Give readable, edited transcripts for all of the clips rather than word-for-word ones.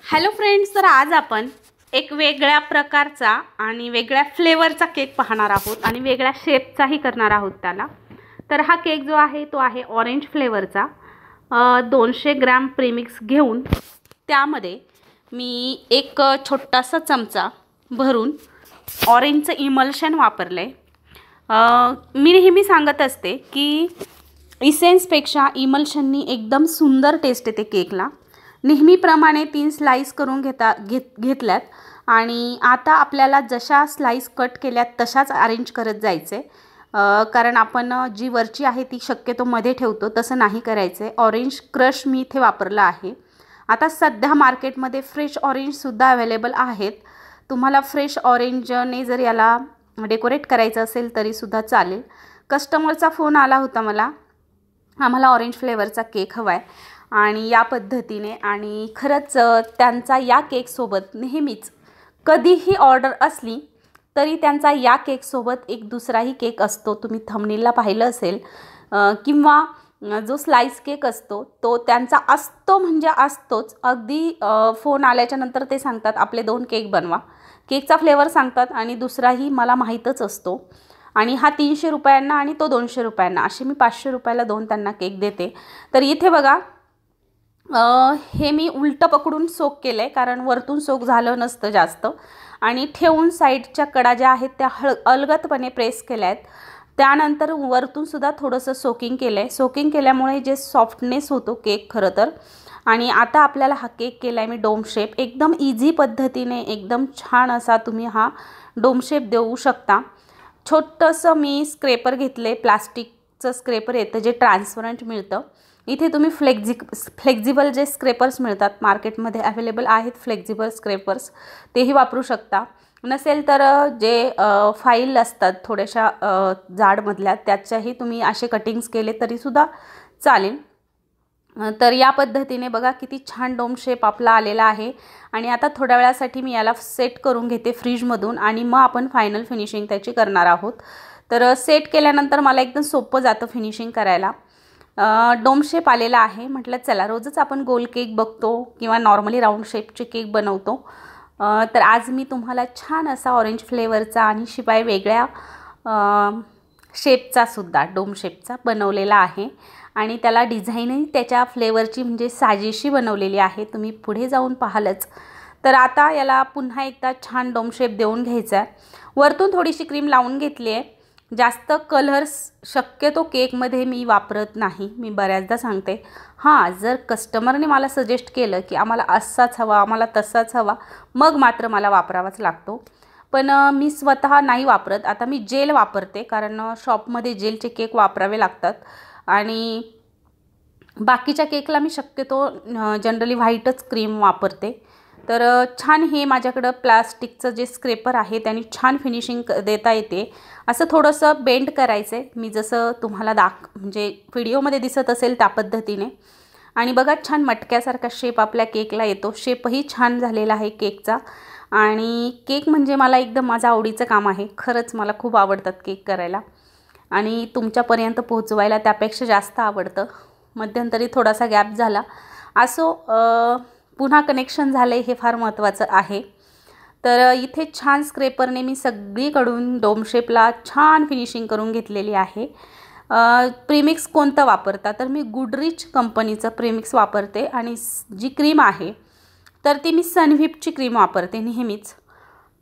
Hello friends, तर आज आपण एक वेगळ्या प्रकारचा आणि वेगळ्या फ्लेवरचा केक पाहणार आहोत आणि वेगळ्या शेपचाही करणार आहोत त्याला। तर हा केक जो आहे तो आहे ऑरेंज फ्लेवरचा। 200 ग्रॅम प्रीमिक्स घेऊन त्यामध्ये मी एक छोटासा चमचा भरून ऑरेंजचं इमल्शन वापरले। मी नेहमी सांगत असते की इसेन्सपेक्षा इमल्शननी एकदम सुंदर टेस्ट येते केकला। नेहमीप्रमाणे 3 स्लाइस करून घेतल्यात आणि आता आपल्याला जशा स्लाइस कट केल्यात तशाच अरेंज करत जायचे, कारण आपण जी वरची आहे ती शक्यतो मध्ये ठेवतो, तसं नाही करायचं। ऑरेंज क्रश मी इथे वापरला आहे। आता सध्या मार्केटमध्ये फ्रेश ऑरेंजसुद्धा अवेलेबल आहेत। तुम्हाला फ्रेश ऑरेंजने जर याला डेकोरेट करायचं असेल तरीसुद्धा चालेल। कस्टमरचा फोन आला होता मला, आम्हाला ऑरेंज फ्लेवरचा केक हवा आहे आणि या पद्धतीने, आणि खरंच त्यांचा या केकसोबत नेहमीच कधीही ऑर्डर असली तरी त्यांचा या केकसोबत एक दुसराही केक असतो। तुम्ही थंबनेलला पाहिलं असेल, किंवा जो स्लाइस केक असतो तो त्यांचा असतो म्हणजे असतोच। अगदी फोन आल्याच्या नंतर ते सांगतात आपले 2 केक बनवा, केकचा फ्लेवर सांगतात आणि दुसराही मला माहीतच असतो। आणि हा 300 रुपयांना आणि तो 200 रुपयांना, असे मी 500 रुपयाला 2 त्यांना केक देते। तर इथे बघा, हे मी उलटं पकडून सोक केलं आहे, कारण वरतून सोक झालं नसतं जास्त, आणि ठेवून साईडच्या कडा ज्या आहेत त्या अलगदपणे प्रेस केल्या आहेत। त्यानंतर वरतून सुद्धा थोडंसं सोकिंग केलं आहे। सोकिंग केल्यामुळे जे सॉफ्टनेस होतो केक खरं तर। आणि आता आपल्याला हा केक केला आहे मी डोम शेप। एकदम इझी पद्धतीने एकदम छान असा तुम्ही हा डोम शेप देऊ शकता। छोटंसं मी स्क्रेपर घेतलं आहे, प्लास्टिकचं स्क्रेपर येतं जे ट्रान्सपरंट मिळतं। इथे तुम्ही फ्लेक्झिबल जे स्क्रेपर्स मिळतात मार्केटमध्ये अवेलेबल आहेत, फ्लेक्झिबल स्क्रेपर्स तेही वापरू शकता। नसेल तर जे फाईल असतात थोड्याशा जाडमधल्या, त्याच्याही तुम्ही असे कटिंग्स केले तरीसुद्धा चालेल। तर या पद्धतीने बघा किती छान डोम शेप आपला आलेला आहे। आणि आता थोड्या वेळासाठी मी याला सेट करून घेते फ्रीजमधून, आणि मग आपण फायनल फिनिशिंग त्याची करणार आहोत। तर सेट केल्यानंतर मला एकदम सोपं जातं फिनिशिंग करायला। डोम शेप आलेला आहे, म्हटलं चला रोजच आपण गोल केक बघतो किंवा नॉर्मली राऊंड शेपचे केक बनवतो, तर आज मी तुम्हाला छान असा ऑरेंज फ्लेवरचा आणि शिवाय वेगळ्या शेपचा सुद्धा डोम शेपचा बनवलेला आहे। आणि त्याला डिझाईनही त्याच्या फ्लेवरची म्हणजे साजेशी बनवलेली आहे, तुम्ही पुढे जाऊन पाहालच। तर आता याला पुन्हा एकदा छान डोम शेप देऊन घ्यायचा आहे। वरतून थोडीशी क्रीम लावून घेतली आहे। जास्त कलर्स शक्यतो केकमध्ये मी वापरत नाही, मी बऱ्याचदा सांगते। हां, जर कस्टमरने मला सजेस्ट केलं की आम्हाला असाच हवा, आम्हाला तसाच हवा, मग मात्र मला वापरावाच लागतो, पण मी स्वतः नाही वापरत। आता मी जेल वापरते, कारण शॉपमध्ये जेलचे केक वापरावे लागतात, आणि बाकीच्या केकला मी शक्यतो जनरली व्हाईटच क्रीम वापरते। तर छान हे माझ्याकडं प्लास्टिकचं जे स्क्रेपर आहे त्याने छान फिनिशिंग देता येते। असं थोडंसं बेंड करायचं आहे, मी जसं तुम्हाला म्हणजे व्हिडिओमध्ये दिसत असेल त्या पद्धतीने। आणि बघा छान मटक्यासारखा शेप आपल्या केकला येतो। शेपही छान झालेला आहे केकचा, आणि केक म्हणजे मला एकदम माझं आवडीचं काम आहे। खरंच मला खूप आवडतात केक करायला, आणि तुमच्यापर्यंत पोहोचवायला त्यापेक्षा जास्त आवडतं। मध्यंतरी थोडासा गॅप झाला, असो पुन्हा कनेक्शन झाले हे फार महत्त्वाचं आहे। तर इथे छान स्क्रेपरने मी सगळीकडून डोम शेपला छान फिनिशिंग करून घेतलेली आहे। प्रीमिक्स कोणतं वापरता, तर मी गुडरिच कंपनीचं प्रीमिक्स वापरते, आणि जी क्रीम आहे तर ती मी सनव्हिपची क्रीम वापरते नेहमीच।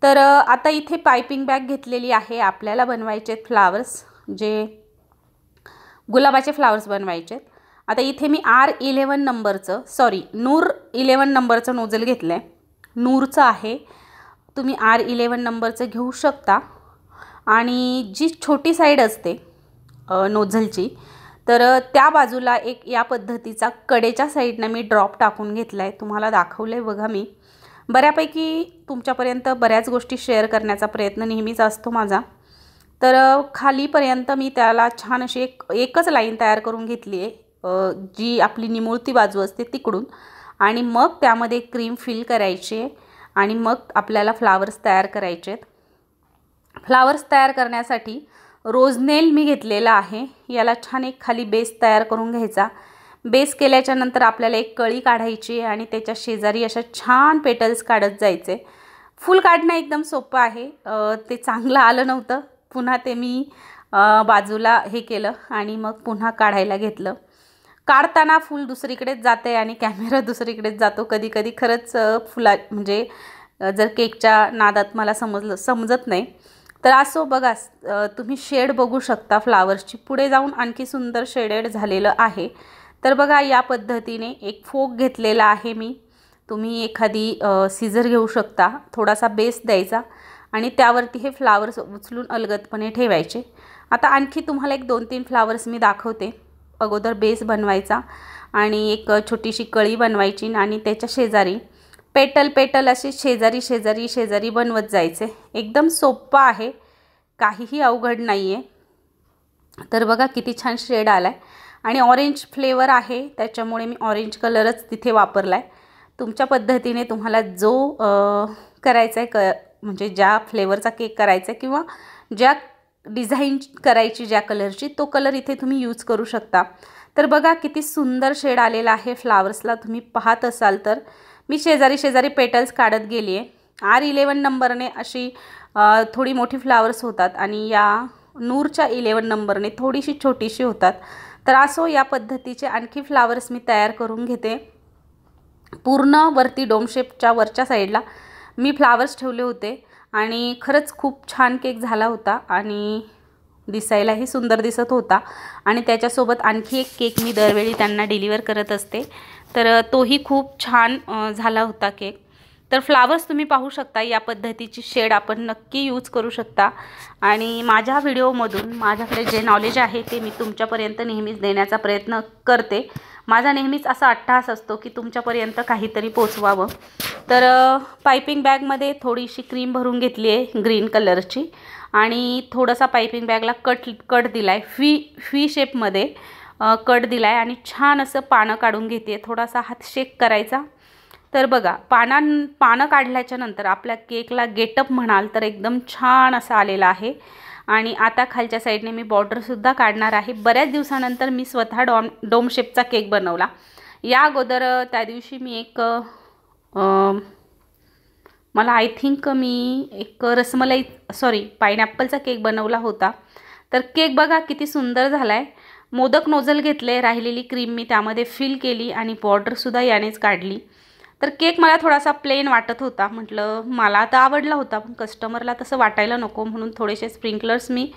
तर आता इथे पायपिंग बॅग घेतलेली आहे, आपल्याला बनवायचे फ्लावर्स, जे गुलाबाचे फ्लावर्स बनवायचे। आता इथे मी R11 नंबरचं, नूर 11 नंबरचं नोझल घेतलं आहे, नूरचं आहे, तुम्ही R11 नंबरचं घेऊ शकता। आणि जी छोटी साईड असते नोझलची, तर त्या बाजूला एक या पद्धतीचा कडेच्या साईडनं मी ड्रॉप टाकून घेतला आहे, तुम्हाला दाखवलं आहे बघा। मी बऱ्यापैकी तुमच्यापर्यंत बऱ्याच गोष्टी शेअर करण्याचा प्रयत्न नेहमीच असतो माझा। तर खालीपर्यंत मी त्याला छान अशी एकच लाईन तयार करून घेतली आहे, जी आपली निमुळती बाजू असते तिकडून, आणि मग त्यामध्ये क्रीम फिल करायची, आणि मग आपल्याला फ्लावर्स तयार करायचे आहेत। फ्लावर्स तयार करण्यासाठी रोजनेल मी घेतलेला आहे। याला छान एक खाली बेस तयार करून घ्यायचा। बेस केल्याच्या नंतर आपल्याला एक कळी काढायची आणि त्याच्या शेजारी अशा छान पेटल्स काढत जायचे। फूल काढणं एकदम सोपं आहे। ते चांगलं आलं नव्हतं, पुन्हा ते मी बाजूला हे केलं आणि मग पुन्हा काढायला घेतलं। काढताना फूल दुसरीकडेच जाते आणि कॅमेरा दुसरीकडेच जातो। कधी कधी खरंच फुला म्हणजे जर केकच्या नादात मला समजत नाही। तर असो बघा, तुम्ही शेड बघू शकता फ्लावर्सची। पुढे जाऊन आणखी सुंदर शेडेड झालेलं आहे। तर बघा या पद्धतीने एक फोक घेतलेला आहे मी। तुम्ही एखादी सीझर घेऊ शकता, थोडासा बेस द्यायचा आणि त्यावरती हे फ्लावर्स उचलून अलगदपणे ठेवायचे। आता आणखी तुम्हाला एक 2-3 फ्लावर्स मी दाखवते। अगोदर बेस बनवायचा आणि एक छोटीशी कळी बनवायची आणि त्याच्या शेजारी पेटल असे शेजारी शेजारी शेजारी बनवत जायचे। एकदम सोपं आहे, काहीही अवघड नाही आहे। तर बघा किती छान शेड आलाय आणि ऑरेंज फ्लेवर आहे, त्याच्यामुळे मी ऑरेंज कलरच तिथे वापरलाय। तुमच्या पद्धतीने तुम्हाला जो करायचा आहे म्हणजे ज्या फ्लेवरचा केक करायचा आहे किंवा ज्या डिझाईन करायची ज्या कलरची, तो कलर इथे तुम्ही यूज करू शकता। तर बघा किती सुंदर शेड आलेला आहे फ्लावर्सला। तुम्ही पाहत असाल तर मी शेजारी शेजारी पेटल्स काढत गेली आहे। R11 नंबरने अशी थोडी मोठी फ्लावर्स होतात आणि या नूरच्या 11 नंबरने थोडीशी छोटीशी होतात। तर असो या पद्धतीचे आणखी फ्लावर्स मी तयार करून घेते। पूर्ण वरती डोम शेपच्या वरच्या साईडला मी फ्लावर्स ठेवले होते आणि खरंच खूप छान केक झाला होता आणि दिसायलाही सुंदर दिसत होता। आणि त्याच्यासोबत आणखी एक केक मी दरवेळी त्यांना डिलिव्हर करत असते, तर तोही खूप छान झाला होता केक। तर फ्लावर्स तुम्ही पाहू शकता, या पद्धतीची शेड आपण नक्की यूज करू शकता। आणि माझ्या व्हिडिओमधून माझ्याकडे जे नॉलेज आहे ते मी तुमच्यापर्यंत नेहमीच देण्याचा प्रयत्न करते। माझा नेहमीच असा अट्टाहास असतो की तुमच्यापर्यंत काहीतरी पोचवावं। तर पाइपिंग बॅगमध्ये थोडीशी क्रीम भरून घेतली आहे ग्रीन कलरची आणि थोडासा पाइपिंग बॅगला कट दिलाय, फी शेपमध्ये कट दिलाय आणि छान असं पानं काढून घेते। थोडासा हात शेक करायचा। तर बघा पानं काढल्याच्या नंतर आपल्या केकला गेटअप म्हणाल तर एकदम छान असा आलेला आहे। आणि आता खालच्या साईडने मी बॉर्डरसुद्धा काढणार आहे। बऱ्याच दिवसानंतर मी स्वतः डोम शेपचा केक बनवला। या अगोदर त्या दिवशी मी एक मला आय थिंक मी एक पायनॅपलचा केक बनवला होता। तर केक बघा किती सुंदर झाला आहे। मोदक नोझल घेतले, राहिलेली क्रीम मी त्यामध्ये फिल केली आणि बॉर्डरसुद्धा यानेच काढली। तर केक मला थोडासा प्लेन वाटत होता, म्हटलं मला तर आवडला होता पण कस्टमरला तसं वाटायला नको, म्हणून थोडेसे स्प्रिंकलर्स मी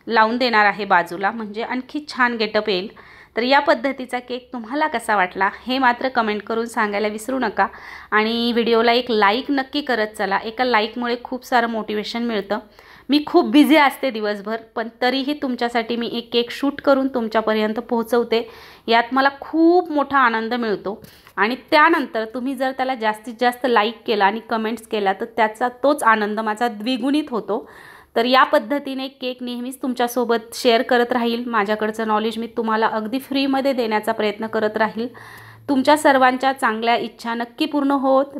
लावून देणार आहे बाजूला, म्हणजे आणखी छान गेटअप येईल। तर या पद्धतीचा केक तुम्हाला कसा वाटला हे मात्र कमेंट करून सांगायला विसरू नका आणि व्हिडिओला एक लाईक नक्की करत चला। एका लाईकमुळे खूप सारं मोटिवेशन मिळतं। मी खूप बिझी असते दिवसभर, पण तरीही तुमच्यासाठी मी एक केक शूट करून तुमच्यापर्यंत पोहोचवते। यात मला खूप मोठा आनंद मिळतो आणि त्यानंतर तुम्ही जर त्याला जास्तीत जास्त लाईक केला आणि कमेंट्स केला तर त्याचा तोच आनंद माझा द्विगुणित होतो। तर या पद्धतीने केक नेहमीच तुमच्यासोबत शेअर करत राहील। माझ्याकडचं नॉलेज मी तुम्हाला अगदी फ्रीमध्ये देण्याचा प्रयत्न करत राहील। तुमच्या सर्वांच्या चांगल्या इच्छा नक्की पूर्ण होत।